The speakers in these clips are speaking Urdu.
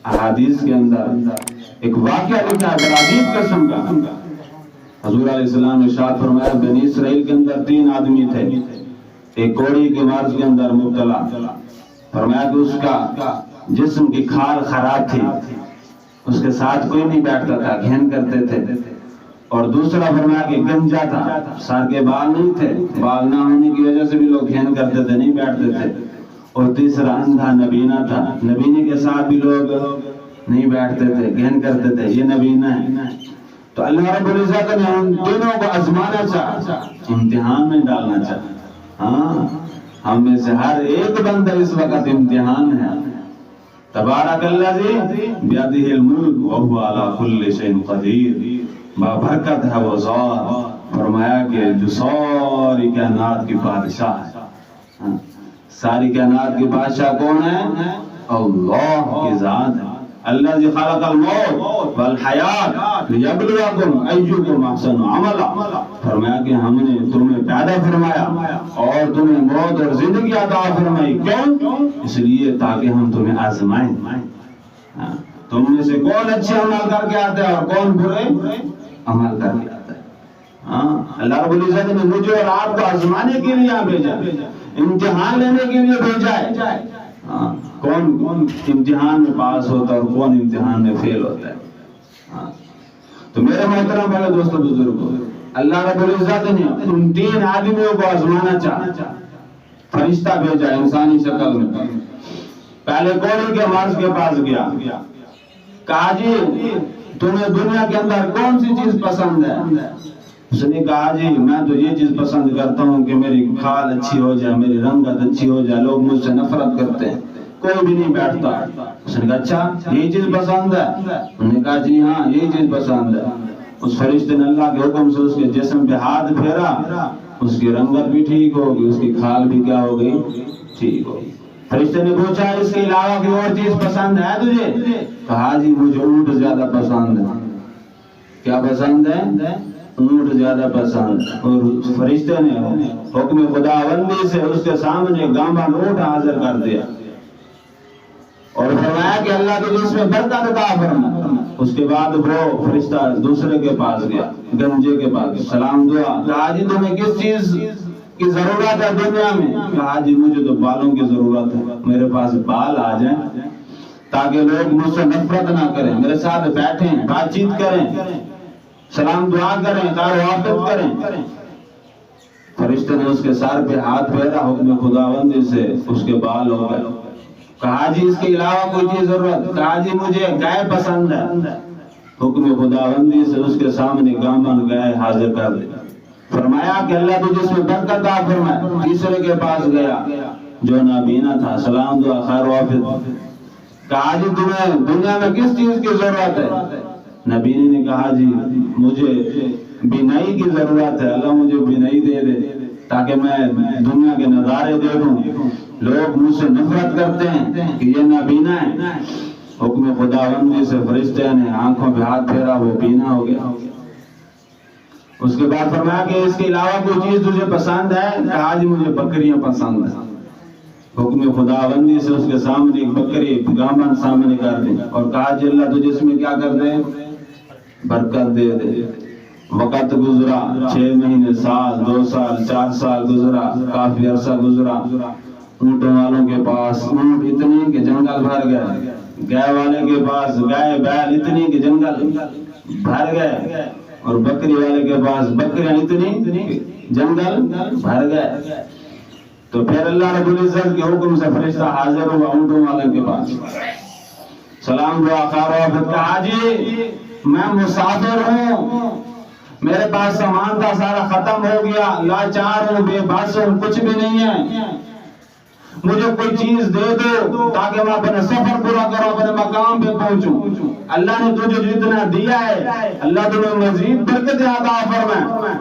احادیث کے اندر ایک واقعہ لکھا ہے بڑا عجیب قسم کا. حضور علیہ السلام نے ارشاد فرمایا بنی اسرائیل کے اندر 3 آدمی تھے. ایک کوڑی کے مرض کے اندر مبتلا، فرمایا کہ اس کا جسم کی کھال خراب تھی، اس کے ساتھ کوئی نہیں بیٹھتا تھا، گھین کرتے تھے. اور دوسرا فرمایا کہ گنجا تھا، سر کے بال نہیں تھے، بال نہ ہونے کی وجہ سے بھی لوگ گھین کرتے تھے، نہیں بیٹھتے تھے. اور تیسرا اندھا نبینا تھا، نبینے کے ساتھ بھی لوگ نہیں بیٹھتے تھے، گھین کرتے تھے. یہ نبینا ہے. تو اللہ رب العزت نے ان تینوں کو آزمانا چاہا، امتحان میں ڈالنا چاہا. ہاں، ہم میں سے ہر ایک بندہ اس وقت امتحان ہے. تبارک الذی بیدہ الملک وہو علی کل شیء قدیر. بابرکت ہے وہ ذات، فرمایا کہ جو ساری کائنات کی بادشاہ ہے. ساری کائنات کی بادشاہ کون ہے؟ اللہ کی ذات ہے. الذی خلق الموت والحیات لیبلوکم ایکم احسن عملا. فرمایا کہ ہم نے تمہیں پیدا فرمایا اور تمہیں موت اور زندگی عطا فرمائی. کیوں؟ اس لیے تاکہ ہم تمہیں آزمائیں. تم میں سے کون اچھے عمل کر کے آتا ہے اور کون برے عمل کر کے آتا ہے. اللہ رب العزت نے مجھے اور آپ کو آزمانے کے لیے بھیجا، امتحان لینے کے لیے بھیجا ہے. کون امتحان میں پاس ہوتا ہے اور کون امتحان میں فیل ہوتا ہے. تو میرے محترم بڑے دوستو بزرگوں، اللہ رب العزت نے ان 3 آدمیوں کو آزمانا چاہا. فرشتہ بھیجا انسانی شکل میں. پہلے کوڑی کے مرض کے پاس گیا، کہا جی تمہیں دنیا کے اندر کون سی چیز پسند ہے؟ اس نے کہا جی میں تو یہ چیز پسند کرتا ہوں کہ میری کھال اچھی ہو جائے، میری رنگت اچھی ہو جائے. لوگ مجھ سے نفرت کرتے ہیں، کوئی بھی نہیں بیٹھتا. اس نے کہا اچھا یہی چیز پسند ہے؟ انہوں نے کہا جی ہاں یہی چیز پسند ہے. اس فرشتے نے اللہ کے حکم سے اس کے جسم پہ ہاتھ پھیرا، اس کی رنگت بھی ٹھیک ہو گئی، اس کی کھال بھی کیا ہو گئی؟ ٹھیک ہو گئی. فرشتے نے پوچھا اس کے علاوہ کوئی اور چیز پسند ہے تجھے؟ کہا جی مجھے اونٹ زیادہ پسند ہے. کیا پسند ہے؟ اونٹ زیادہ پسند. اور فرشتے نے حکم خداوندی سے اس کے سامنے گامبن اونٹ حاضر کر دیا اور فرمایا کہ اللہ تجھے اس میں برکت عطا فرما. اس کے بعد وہ فرشتہ دوسرے کے پاس گیا، گنجے کے پاس، سلام دعا. کہا جی تمہیں کس چیز کی ضرورت ہے دنیا میں؟ کہا جی مجھے تو بالوں کی ضرورت ہے، میرے پاس بال آ جائیں تاکہ لوگ مجھ سے نفرت نہ کریں، میرے ساتھ بیٹھیں، بات چیت کریں، سلام دعا کریں، خیر وافت کریں. فرشتے نے اس کے سر پہ ہاتھ پھیرا، حکم خداوندی سے اس کے بال ہو گئے. کہا جی اس کے علاوہ کوئی چیز ضرورت؟ کہا جی مجھے گائے پسند ہے. حکم خداوندی سے اس کے سامنے گامبن گائے حاضر کر دی. فرمایا کہ اللہ تجھے اس میں برکت عطا فرمائے. تیسرے کے پاس گیا جو نابینا تھا، سلام دعا خیر وافت. کہا جی تمہیں دنیا میں کس چیز کی ضرورت ہے؟ نبی نے کہا جی مجھے بینائی کی ضرورت ہے، اللہ مجھے بینائی دے دے تاکہ میں دنیا کے نظارے دیکھوں. لوگ مجھ سے نفرت کرتے ہیں کہ یہ نابینا ہے. حکم خداوندی سے فرشتے نے آنکھوں پہ ہاتھ پھیرا، وہ بینا ہو گیا. اس کے بعد فرمایا کہ اس کے علاوہ کوئی چیز تجھے پسند ہے؟ کہا جی مجھے بکریاں پسند ہیں. حکم خداوندی سے اس کے سامنے ایک بکری گامبن سامنے کر دی اور کہا جی اللہ تجھے اس میں کیا کر دے؟ برکت دے دے. وقت گزرا، 6 مہینے، سال، 2 سال، 4 سال گزرا، کافی عرصہ گزرا. اونٹوں والوں کے پاس اونٹ اتنی کہ جنگل بھر گئے، گائے والے کے پاس گائے بیل اتنی کہ جنگل بھر گئے، اور بکری والے کے پاس بکریاں اتنی جنگل بھر گئے. تو پھر اللہ رب العزت کے حکم سے فرشتہ حاضر ہوا اونٹوں والے کے پاس، سلام دعا خیر وافت. کہا جی میں مسافر ہوں، میرے پاس سامان تھا سارا ختم ہو گیا، لاچار ہوں، بے بس ہوں، کچھ بھی نہیں ہے. مجھے کوئی چیز دے دو تاکہ میں اپنے سفر پورا کروں، اپنے مقام پہ پہنچوں. اللہ نے تجھے جتنا دیا ہے اللہ تمہیں مزید برکت عطا فرمائے.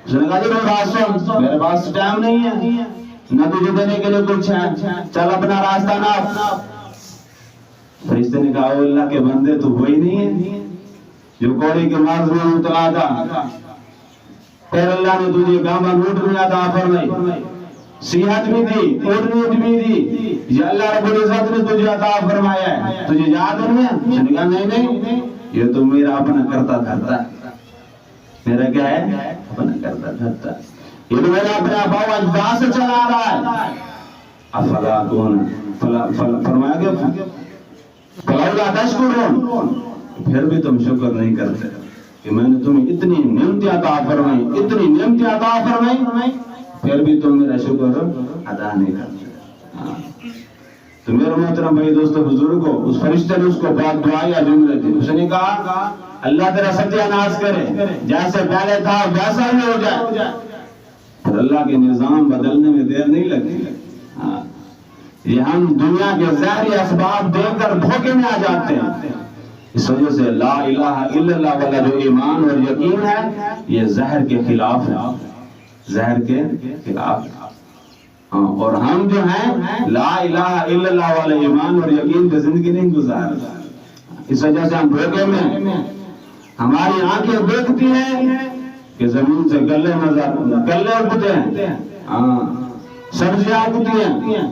اس نے کہا جی میرے پاس میرے پاس ٹائم نہیں ہے، نہ تجھے دینے کے لیے کچھ ہے، چل اپنا راستہ ناپ. فرشتے نے کہا اللہ کے بندے تو وہی نہیں ہے جو کوڑی کے مرض میں مبتلا تھا. پھر اللہ نے تجھے گامبن اونٹ عطا فرمائی. صحت بھی دی، اونٹ بھی دی، یہ اللہ رب العزت نے تجھے عطا فرمایا ہے، تجھے یاد نہیں ہے؟ اس نے کہا نہیں، یہ تو میرا اپنا کرتا دھرتا ہے، میرا کیا ہے؟ اپنا کرتا دھرتا ہے، یہ تو میرا اپنے آبا و اجداد سے چلا آ رہا ہے۔ افلا کون فرمایا کہ فلولا تشکرون، پھر بھی تم شکر نہیں کرتے کہ میں نے تمہیں اتنی نعمتیں عطا فرمائی، اتنی نعمتیں عطا فرمائی، پھر بھی تم میرا شکر ادا نہیں کرتے۔ تو میرے محترم بھائی دوستو بزرگوں، اس فرشتے نے اس کو بات دعائیں جملے دی، اس نے کہا اللہ تیرا ستیہ ناش کرے، جیسے پہلے تھا ویسا ہی ہو جائے۔ پھر اللہ کے نظام بدلنے میں دیر نہیں لگتی۔ یہ ہم دنیا کے ظاہری اسباب دیکھ کر دھوکے میں آ جاتے ہیں، اس وجہ سے لا الہ الا اللہ والا جو ایمان اور یقین ہے یہ زہر کے خلاف ہے، زہر کے خلاف ہے۔ اور ہم جو ہیں لا الہ الا اللہ والے ایمان اور یقین پہ زندگی نہیں گزار، اس وجہ سے ہم دھوکے میں، ہماری آنکھیں دیکھتی ہیں کہ زمین سے گلے اگتے ہیں، سبزیاں اگتی ہیں،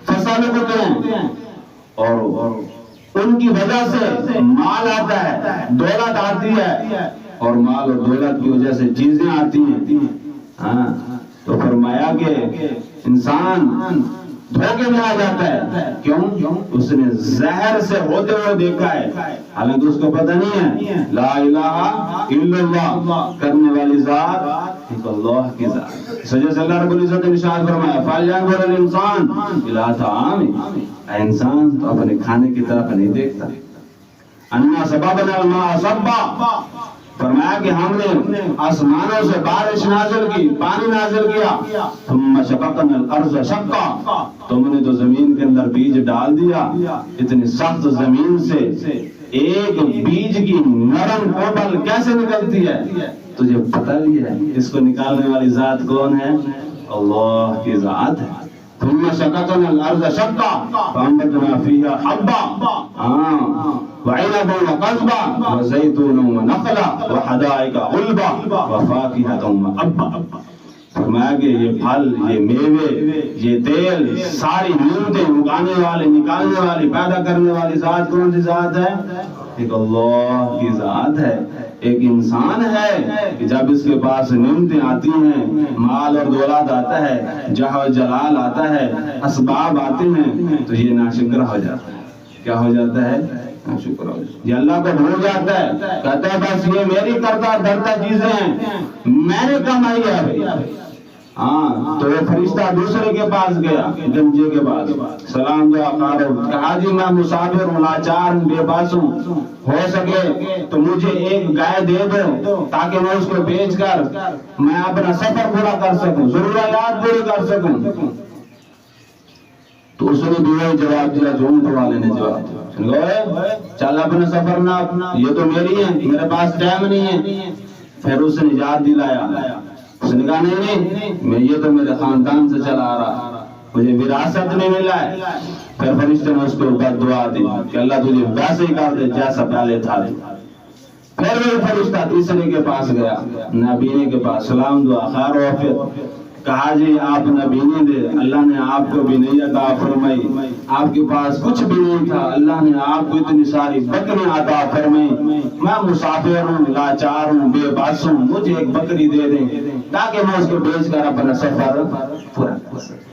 فصل اگتے ہیں، اور ان کی وجہ سے مال آتا ہے، دولت آتی ہے، اور مال اور دولت کی وجہ سے چیزیں آتی ہیں۔ تو فرمایا کہ انسان دھوکے میں آ جاتا ہے، کیوں؟ اس نے زہر سے ہوتے ہوئے دیکھا ہے، حالانکہ اس کو پتہ نہیں ہے لا الہ الا اللہ کرنے والی ذات ایک اللہ کی ذات۔ اس وجہ سے اللہ رب العزت نے ارشاد فرمایا فَلْيَنظُرِ الْإِنسَانُ إِلَىٰ طَعَامِهِ، انسان تو اپنے کھانے کی طرف نہیں دیکھتا۔ اَنَّا صَبَبْنَا الْمَاءَ صَبًّا، فرمایا کہ ہم نے آسمانوں سے بارش نازل کی، پانی نازل کیا، ثُمَّ شَقَقْنَا الْأَرْضَ شَقًّا، تم نے تو زمین کے اندر بیج ڈال دیا، اتنی سخت زمین سے ایک بیج کی نرم کوبل کیسے نکلتی ہے تجھے پتہ بھی ہے، اس کو نکالنے والی ذات کون ہے؟ اللہ کی ذات ہے۔ ثُمَّ شَقَقْنَا الْأَرْضَ شَقًّا فَأَنبَتْنَا فِيهَا حَبًّا وعنبا وقضبا وزیتونا ونخلا وحدائق غلبا وفاکہۃ وابا۔ فرمایا کہ یہ پھل، یہ میوے، یہ تیل، ساری نعمتیں اگانے والے، نکالنے والی، پیدا کرنے والی ذات کون سی ذات ہے؟ ایک اللہ کی ذات ہے۔ ایک انسان ہے کہ جب اس کے پاس نعمتیں آتی ہیں، مال اور دولت آتا ہے، جاہ و جلال آتا ہے، اسباب آتے ہیں، تو یہ ناشکر ہو جاتا ہے۔ کیا ہو جاتا ہے؟ شکر ہو جاتا ہے، یہ اللہ کو بھول جاتا ہے، کہتا ہے بس یہ میری کرتا دھرتا چیزیں ہیں، میں نے کمائی ہے بھائی۔ تو وہ فرشتہ دوسرے کے پاس گیا، گنجے کے پاس، سلام دعا کرو، کہا جی میں مسافر ہوں، لاچار ہوں، بے بس ہوں، ہو سکے تو مجھے ایک گائے دے دو تاکہ میں اس کو بیچ کر میں اپنا سفر پورا کر سکوں، ضروریات پوری کر سکوں۔ تو اس نے بھی وہی جواب دیا جو اونٹ والے نے جواب دیا، چل اپنا سفر نہ، یہ تو میری ہے، میرے پاس ٹائم نہیں ہے۔ پھر اس نے یاد دلایا، اس نے کہا نہیں، میں یہ تو میرے خاندان سے چلا آ رہا، مجھے وراثت میں ملا ہے۔ پھر فرشتے نے اس کو بد دعا دی کہ اللہ تجھے ویسے ہی کر دے جیسا پہلے تھا۔ پھر وہ فرشتہ تیسرے کے پاس گیا، نابینے کے پاس، سلام دعا خیر و عافیت، کہا جی آپ نبینی دے، اللہ نے آپ کو بھی نہیں عطا فرمائی، آپ کے پاس کچھ بھی نہیں تھا، اللہ نے آپ کو اتنی ساری بکری عطا فرمائی، میں مسافر ہوں، لاچار ہوں، بے بس ہوں، مجھے ایک بکری دے دیں تاکہ میں اس کو بیچ کر اپنا سفر پورا کر سکوں۔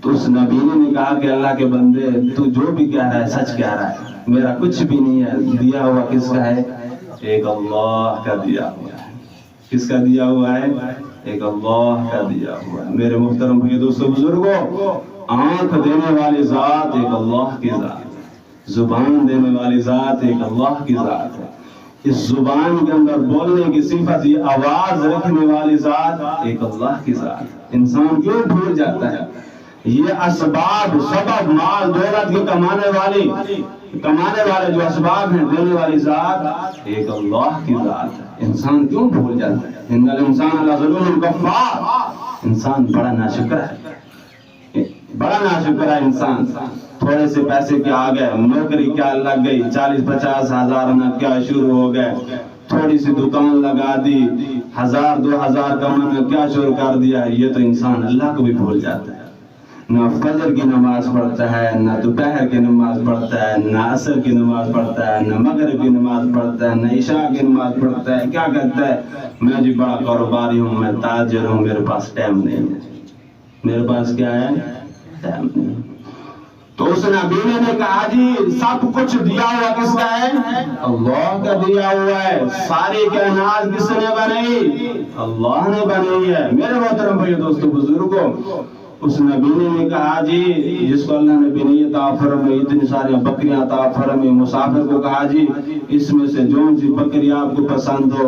تو اس نبینی نے کہا کہ اللہ کے بندے تو جو بھی کہہ رہا ہے سچ کہہ رہا ہے، میرا کچھ بھی نہیں ہے، دیا ہوا کس کا ہے؟ ایک اللہ کا دیا ہوا ہے۔ کس کا دیا ہوا ہے؟ ایک اللہ کا دیا ہوا ہے۔ میرے محترم بھائی دوستو بزرگوں، آنکھ دینے والی ذات ایک اللہ کی ذات ہے، زبان دینے والی ذات ایک اللہ کی ذات ہے، اس زبان کے اندر بولنے کی صفت، یہ آواز رکھنے والی ذات ایک اللہ کی ذات ہے۔ انسان کیوں بھول جاتا ہے؟ یہ اسباب، سبب، مال دولت کے کمانے والے جو اسباب ہیں، دینے والی ذات ایک اللہ کی ذات ہے۔ انسان کیوں بھول جاتا ہے؟ ان الانسان لظلوم کفار، انسان بڑا ناشکر ہے، بڑا ناشکر ہے انسان۔ تھوڑے سے پیسے کیا آ گئے، نوکری کیا لگ گئی، 40-50 ہزار نہ کیا شروع ہو گئے، تھوڑی سی دکان لگا دی، 1000-2000 کمانے میں کیا شروع کر دیا. یہ تو انسان اللہ کو بھی بھول جاتا ہے. نہ فجر کی نماز پڑھتا ہے، نہ دوپہر کی نماز پڑھتا ہے، نہ عصر کی نماز پڑھتا ہے، نہ مغرب کی نماز پڑھتا ہے، نہ عشاء کی نماز پڑھتا ہے. کیا کہتا ہے؟ میں جی بڑا کاروباری ہوں، میں تاجر ہوں، میرے پاس ٹائم نہیں ہے. میرے پاس کیا ہے؟ ٹائم نہیں. تو اس نبی نے کہا جی سب کچھ دیا ہوا کس کا ہے؟ اللہ کا دیا ہوا ہے. ساری کائنات کس نے بنائی؟ اللہ نے بنائی ہے. میرے محترم بھائی دوستو بزرگوں، اس نبی نے کہا جی جس کو اللہ نے بنی عطا فرمائی، اتنی ساری بکریاں عطا فرمائی، مسافر کو کہا جی اس میں سے جو سی بکری آپ کو پسند ہو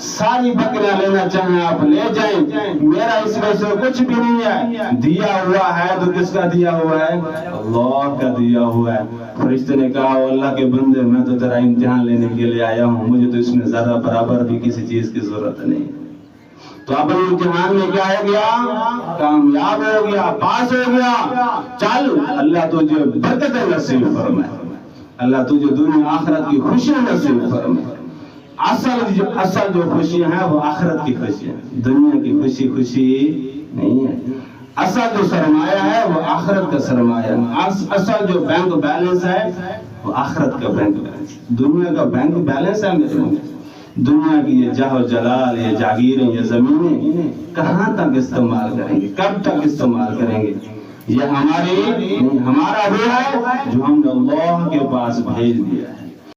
ساری بکریاں لینا چاہیں آپ لے جائیں، میرا اس میں سے کچھ بھی نہیں ہے. دیا ہوا ہے تو کس کا دیا ہوا ہے؟ اللہ کا دیا ہوا ہے. فرشتے نے کہا اللہ کے بندے میں تو تیرا امتحان لینے کے لیے آیا ہوں، مجھے تو اس میں ذرا برابر بھی کسی چیز کی ضرورت نہیں. تو اپنے امتحان میں کیا ہو گیا؟ کامیاب ہو گیا، پاس ہو گیا. چل اللہ تجھے برکت نصیب فرمائے، اللہ تجھے دنیا آخرت کی خوشیاں نصیب فرمائے. اصل جو خوشیاں ہیں وہ آخرت کی خوشی ہیں، دنیا کی خوشی نہیں ہے. اصل جو سرمایہ ہے وہ آخرت کا سرمایہ ہے. اصل جو بینک بیلنس ہے وہ آخرت کا بینک بیلنس. دنیا کا بینک بیلنس ہے میرے مجھے. دنیا کی یہ جاہ و جلال، یہ جاگیریں، یہ زمینیں کہاں تک استعمال کریں گے، کب تک استعمال کریں گے؟ یہ ہمارا وہ ہے جو ہم نے اللہ کے پاس بھیج دیا ہے.